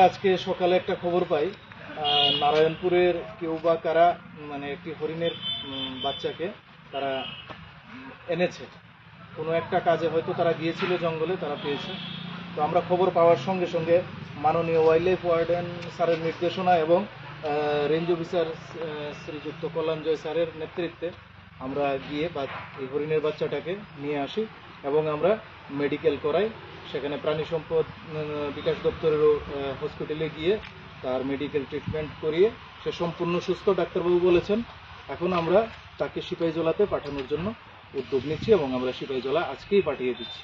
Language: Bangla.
আজকে সকালে একটা খবর পাই নারায়ণপুরের কেউ বা কারা মানে একটি হরিণের বাচ্চাকে তারা এনেছে কোনো একটা কাজে, হয়তো তারা গিয়েছিল জঙ্গলে, তারা পেয়েছে। তো আমরা খবর পাওয়ার সঙ্গে সঙ্গে মাননীয় ওয়াইল্ড লাইফ ওয়ার্ডেন স্যারের নির্দেশনা এবং রেঞ্জ অফিসার শ্রীযুক্ত কল্যাণজয় স্যারের নেতৃত্বে আমরা গিয়ে এই হরিণের বাচ্চাটাকে নিয়ে আসি এবং আমরা মেডিকেল করাই। সেখানে প্রাণী সম্পদ বিকাশ দপ্তরেরও হসপিটালে গিয়ে তার মেডিকেল ট্রিটমেন্ট করিয়ে সে সম্পূর্ণ সুস্থ, ডাক্তারবাবু বলেছেন। এখন আমরা তাকে সিপাহীজলাতে পাঠানোর জন্য উদ্যোগ নিচ্ছি এবং আমরা সিপাহীজলা আজকেই পাঠিয়ে দিচ্ছি।